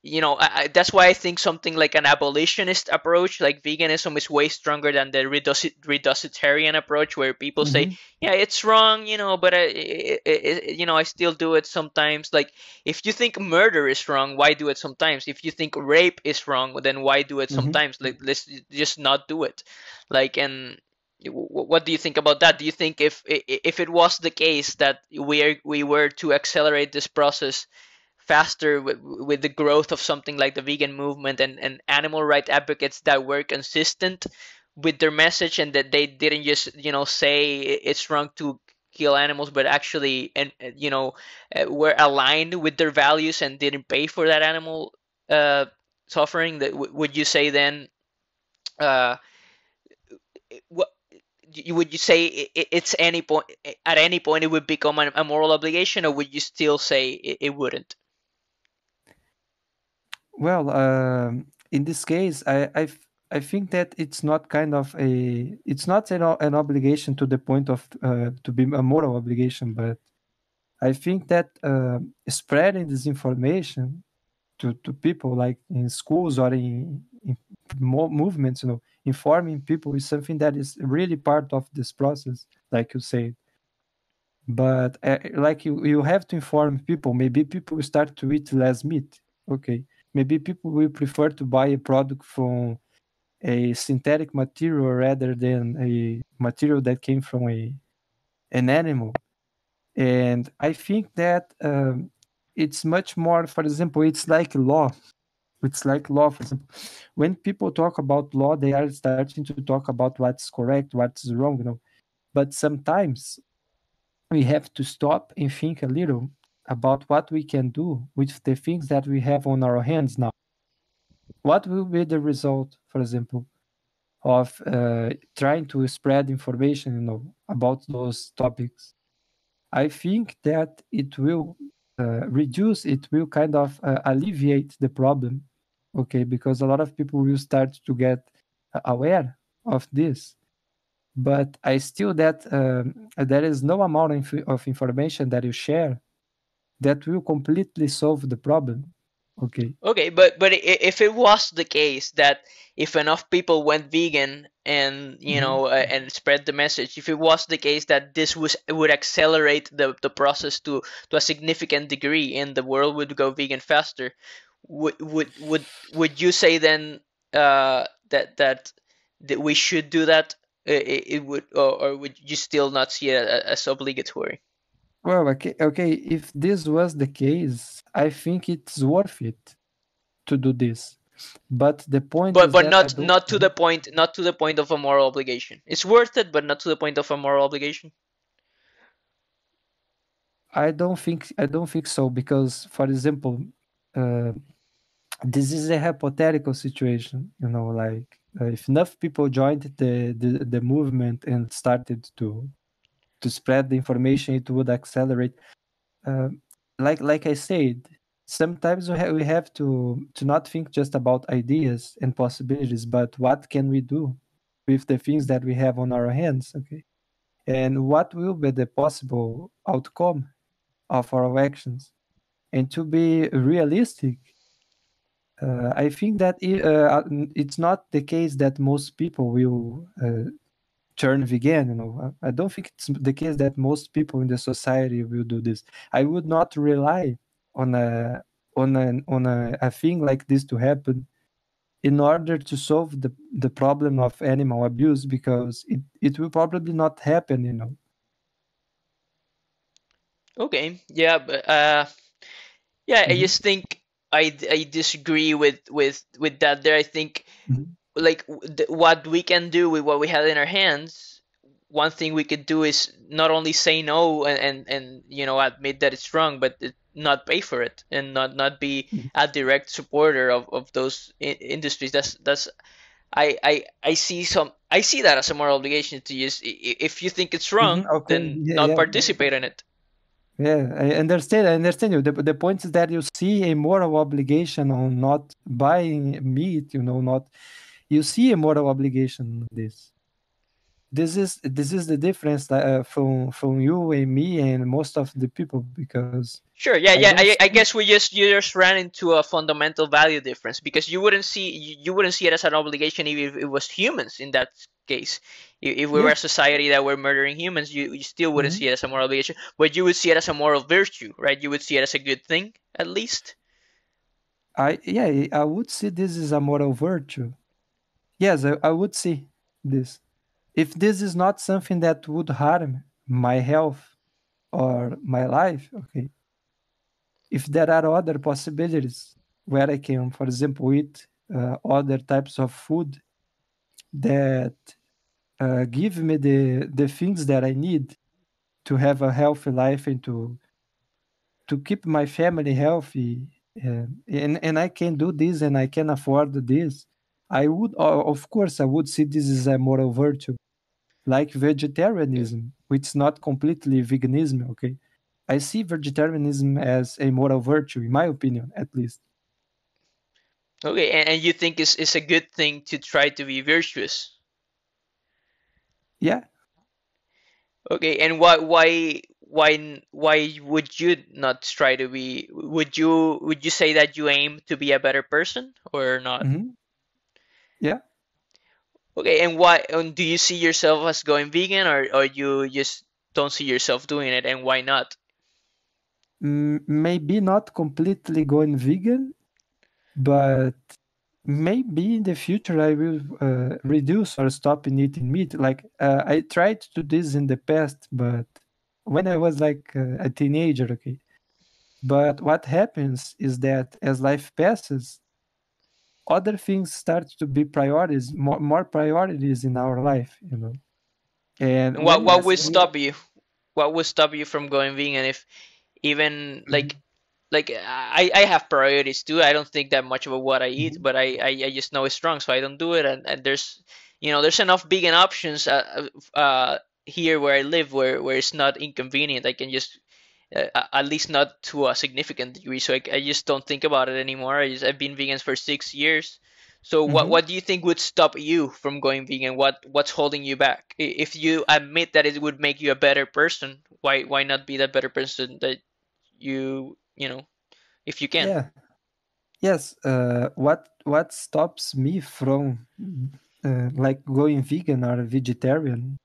that's why I think something like an abolitionist approach like veganism is way stronger than the reducitarian approach, where people say, mm-hmm, yeah, it's wrong, but I still do it sometimes. Like, if you think murder is wrong, why do it sometimes? If you think rape is wrong, then why do it mm-hmm. sometimes? Like, let's just not do it. Like, and what do you think about that? Do you think, if it was the case that we were to accelerate this process faster with the growth of something like the vegan movement, and animal rights advocates that were consistent with their message, and that they didn't just say it's wrong to kill animals, but actually, and were aligned with their values and didn't pay for that animal uh, suffering, that would you say then, uh, what would you say, it's any point, at any point it would become a moral obligation, or would you still say it wouldn't? Well, in this case, I think that it's not kind of it's not an obligation to the point of to be a moral obligation, but I think that spreading this information to people like in schools or in movements, informing people is something that is really part of this process, like you say. But like you have to inform people. Maybe people will start to eat less meat. Okay. Maybe people will prefer to buy a product from a synthetic material rather than a material that came from an animal. And I think that it's much more, for example, it's like law. It's like law, for example. When people talk about law, they are starting to talk about what's correct, what's wrong. But sometimes we have to stop and think a little about what we can do with the things that we have on our hands now. What will be the result, for example, of trying to spread information, about those topics? I think that it will reduce, it will kind of alleviate the problem, okay, because a lot of people will start to get aware of this. But I still that there is no amount of information that you share that will completely solve the problem. Okay. Okay, but if it was the case that if enough people went vegan, and Mhm. and spread the message. If it was the case that this was would accelerate the process to a significant degree and the world would go vegan faster, would you say then that we should do that? It would, or would you still not see it as obligatory? Well, okay, if this was the case, I think it's worth it to do this. But the point But is that I not don't. not to the point, not to the point of a moral obligation. It's worth it, but not to the point of a moral obligation. I don't think so because, for example, uh, this is a hypothetical situation. Like if enough people joined the movement and started to spread the information, it would accelerate. Uh, like I said, sometimes we have to not think just about ideas and possibilities, but what can we do with the things that we have on our hands, okay? And what will be the possible outcome of our actions? And to be realistic, I think that it's not the case that most people will turn vegan. I don't think it's the case that most people in the society will do this. I would not rely on a thing like this to happen in order to solve the problem of animal abuse, because it will probably not happen. Okay, yeah, but yeah, I Hmm. just think I disagree with that. There, I think Hmm. like what we can do with what we have in our hands. One thing we could do is not only say no and admit that it's wrong, but not pay for it and not be a direct supporter of those industries. That's I see that as a moral obligation to use. If you think it's Hmm. wrong, Okay. then Yeah, not yeah. participate in it. Yeah, I understand. I understand you. The point is that you see a moral obligation on not buying meat. Not you see a moral obligation on this. This is the difference from you and me and most of the people, because Sure. Yeah. I Yeah. don't I see. guess you just ran into a fundamental value difference because you wouldn't see it as an obligation if it was humans in that case. If we were Yeah. a society that were murdering humans, you still wouldn't Hmm. see it as a moral obligation, but you would see it as a moral virtue, right? You would see it as a good thing, at least. I would see this as a moral virtue. Yes, I would see this. If this is not something that would harm my health or my life, okay. If there are other possibilities where I can, for example, eat other types of food that give me the things that I need to have a healthy life and to keep my family healthy, and I can do this and I can afford this, I would, of course, I would see this as a moral virtue, like vegetarianism, which is not completely veganism, okay? I see vegetarianism as a moral virtue, in my opinion, at least. Okay, and you think it's a good thing to try to be virtuous. Yeah. Okay, and why would you not try to be? Would you say that you aim to be a better person or not? Hmm. Yeah. Okay, and why? And do you see yourself as going vegan, or you just don't see yourself doing it, and why not? Maybe not completely going vegan, but maybe in the future I will reduce or stop in eating meat. Like I tried to do this in the past, but when I was like a teenager, okay. But what happens is that as life passes, other things start to be priorities, more priorities in our life. And And what would when stop you? What would stop you from going vegan if even Mhm. like I have priorities too. I don't think that much about what I eat, Mhm. but I just know it's strong, so I don't do it. And there's enough vegan options here where I live where it's not inconvenient. I can just at least not to a significant degree. So I just don't think about it anymore. I've been vegan for 6 years. So Mhm. what do you think would stop you from going vegan? What's holding you back? If you admit that it would make you a better person, why not be that better person that you if you can? Yeah. Yes. What stops me from like going vegan or vegetarian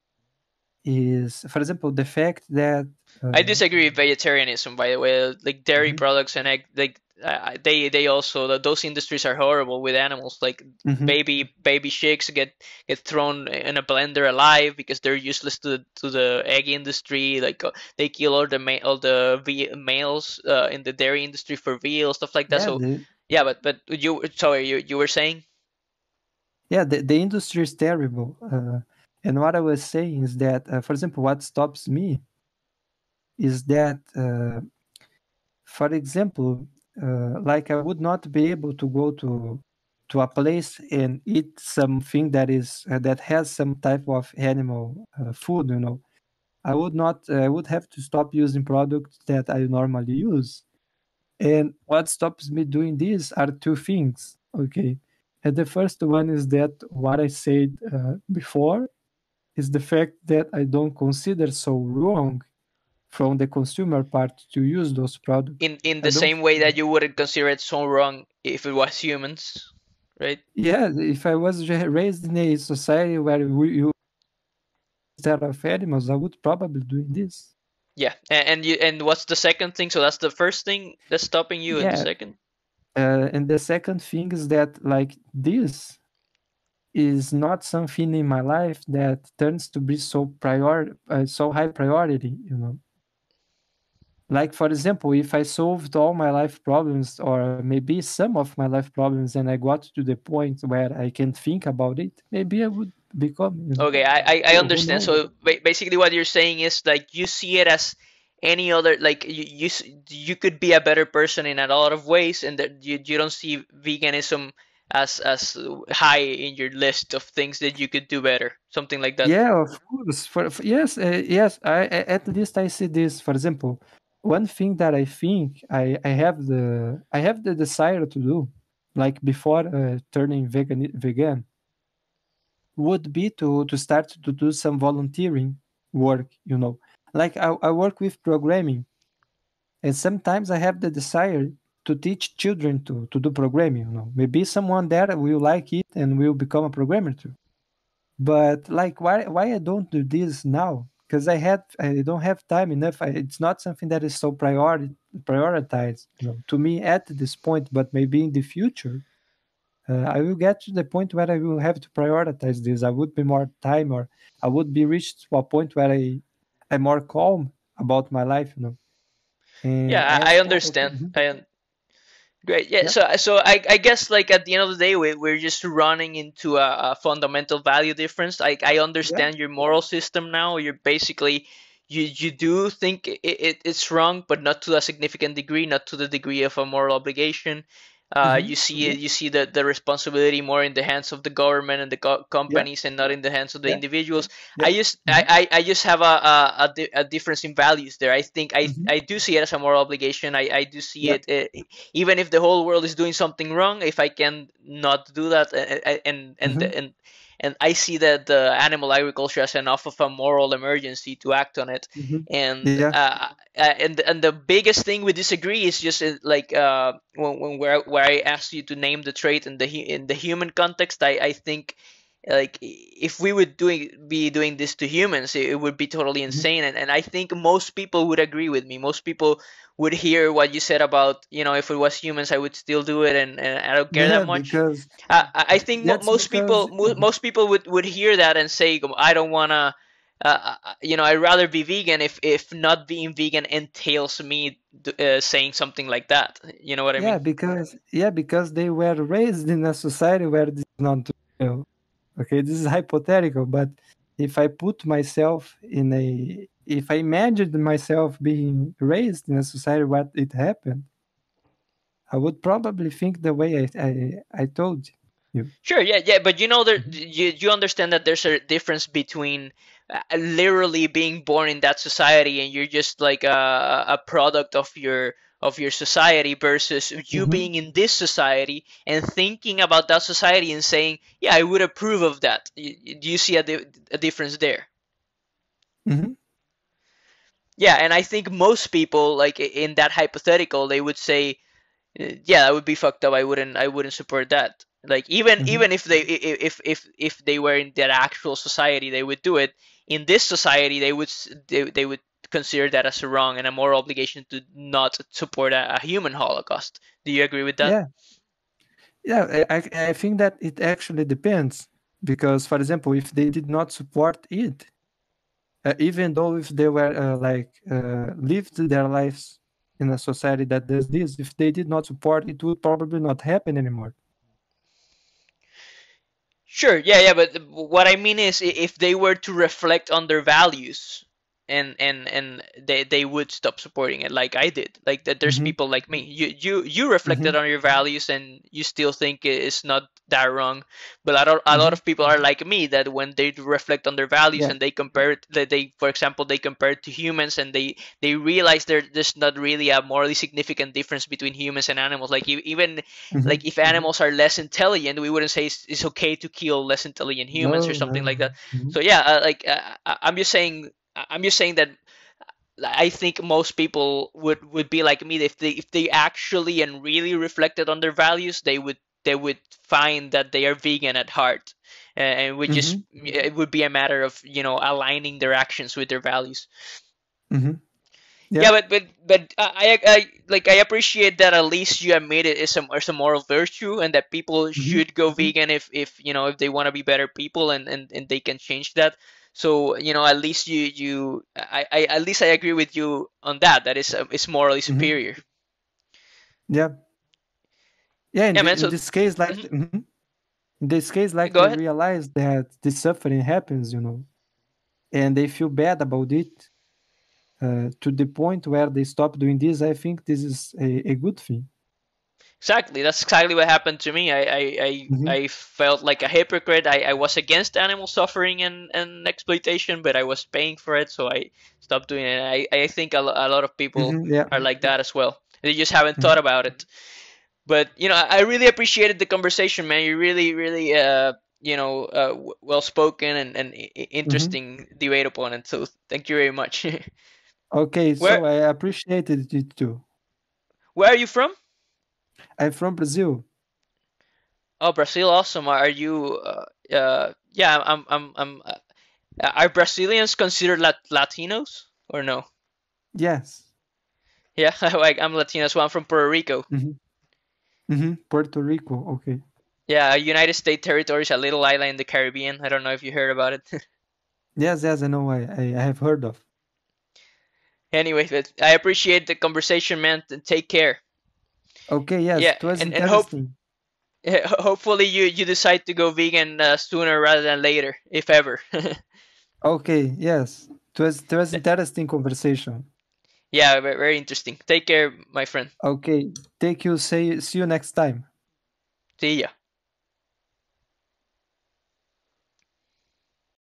is, for example, the fact that I uh, disagree with vegetarianism, by the way. Like dairy mhm, products and egg, like they also those industries are horrible with animals. Like mhm. baby chicks get thrown in a blender alive because they're useless to the egg industry. Like they kill all the males in the dairy industry for veal stuff like that. Yeah, So yeah, but you sorry you were saying. the industry is terrible. And what I was saying is that, for example, what stops me is that, for example, like I would not be able to go to a place and eat something that is that has some type of animal food. You know, I would not. I would have to stop using products that I normally use. And what stops me doing this are two things. Okay, and the first one is that what I said before is the fact that I don't consider so wrong from the consumer part to use those products. In I the don't. same way that you wouldn't consider it so wrong if it was humans, right? Yeah, if I was raised in a society where we use instead of animals, I would probably doing this. Yeah, and what's the second thing? So that's the first thing that's stopping you, and the Yeah, second. and the second thing is that like this is not something in my life that turns to be so high priority. You know, like for example, if I solved all my life problems or maybe some of my life problems and I got to the point where I can think about it, maybe I would become, you know, Okay, I who understand. knows. So basically, what you're saying is like you see it as any other, like you could be a better person in a lot of ways, and that you don't see veganism as high in your list of things that you could do better, something like that. Yeah, of course. Yes, yes. At least I see this. For example, one thing that I think I have the desire to do, like before turning vegan, would be to start to do some volunteering work. You know, like I work with programming, and sometimes I have the desire to teach children to do programming. You know, maybe someone there will like it and will become a programmer too. But like, why I don't do this now? Because I don't have time enough. It's not something that is so prioritized, you know, to me at this point. But maybe in the future, I will get to the point where I will have to prioritize this. I would be more time, or I would be reached to a point where I'm more calm about my life, you know. And Yeah, as I for understand. mhm, Great. Yeah. yeah, So I guess like at the end of the day, we're just running into a fundamental value difference. I yeah, understand your moral system now. You're basically you do think it's wrong, but not to a significant degree, not to the degree of a moral obligation. hmm, You see the responsibility more in the hands of the government and the yeah, companies, and not in the hands of the yeah, individuals. yeah, hmm, I just have a difference in values there. I think hmm, I do see it as a moral obligation. I do see yeah, it, even if the whole world is doing something wrong, if I can not do that, hmm, and I see that the animal agriculture as enough of a moral emergency to act on it. hmm, And yeah, the biggest thing we disagree is just like when where I asked you to name the trait in in the human context. I think like if we would be doing this to humans, it would be totally hmm, insane. And I think most people would agree with me. Most people would hear what you said about, if it was humans, I would still do it, and I don't care that yeah, much. because I think that's because most people would hear that and say, I don't wanna, I'd rather be vegan if not being vegan entails me saying something like that. You know what I mean? because they were raised in a society where this is not real. Okay, this is hypothetical, but if I put myself in a if I imagined myself being raised in a society where it happened, I would probably think the way I told you. Sure, yeah, yeah, but that Mhm, you understand that there's a difference between literally being born in that society and you're just like a product of your society versus you mhm, being in this society and thinking about that society and saying, yeah, I would approve of that. Do you see a difference there? mhm. Yeah, and I think most people, like in that hypothetical, they would say, yeah, that would be fucked up. I wouldn't support that. Like even Hmm. even if they were in that actual society, they would do it. In this society, they would consider that as wrong and a moral obligation to not support a human Holocaust. Do you agree with that? Yeah, yeah. I think that it actually depends because, for example, if they did not support it, even though if they were lived their lives in a society that does this, if they did not support, it would probably not happen anymore. Sure, yeah, yeah, but what I mean is, if they were to reflect on their values, and they would stop supporting it, like I did. Like that, there's Hmm. people like me. You reflected Hmm. on your values, and you still think it's not that wrong. But a lot Hmm. of people are like me, that when they reflect on their values Yeah. and they compare it, that they, for example, they compare it to humans, and they realize there's not really a morally significant difference between humans and animals. Like even Hmm. like if animals are less intelligent, we wouldn't say it's okay to kill less intelligent humans or No, something like no. that. Hmm. So yeah, I'm just saying that I think most people would be like me. If they actually and really reflected on their values, they would find that they are vegan at heart, and would just, Hmm. it would be a matter of aligning their actions with their values. Hmm. Yeah, Yeah. but I appreciate that at least you admit it is a moral virtue, and that people Hmm. should go Hmm. vegan if they want to be better people, and they can change that. So at least I at least I agree with you on that. That is morally Hmm. superior. Yeah. Yeah. Yeah, man. In So this case, mhm. in this case, like Go they ahead. realize that this suffering happens, and they feel bad about it, to the point where they stop doing this. I think this is a good thing. Exactly. That's exactly what happened to me. Hmm. I felt like a hypocrite. I was against animal suffering and exploitation, but I was paying for it, so I stopped doing it. I think a lot of people Hmm. Yeah. are like that as well. They just haven't thought Hmm. about it. But I really appreciated the conversation, man. You're really well spoken and Hmm. interesting debate opponent. So thank you very much. Okay, where so I appreciated it too. where are you from? I'm from Brazil. Oh, Brazil. Awesome. Are you? Yeah. Are Brazilians considered Latinos or no? Yes. Yeah, like I'm Latino, so I'm from Puerto Rico. Hmm. Hmm. Puerto Rico. Okay. Yeah, United States territory is a little island in the Caribbean. I don't know if you heard about it. Yes, yes, I know. I have heard of. Anyway, but I appreciate the conversation, man. Take care. Okay, yes, Yeah, it was and interesting. hopefully you decide to go vegan sooner rather than later, if ever. Okay, yes, it was interesting conversation. Yeah, very interesting. Take care, my friend. Okay, see you next time. See ya.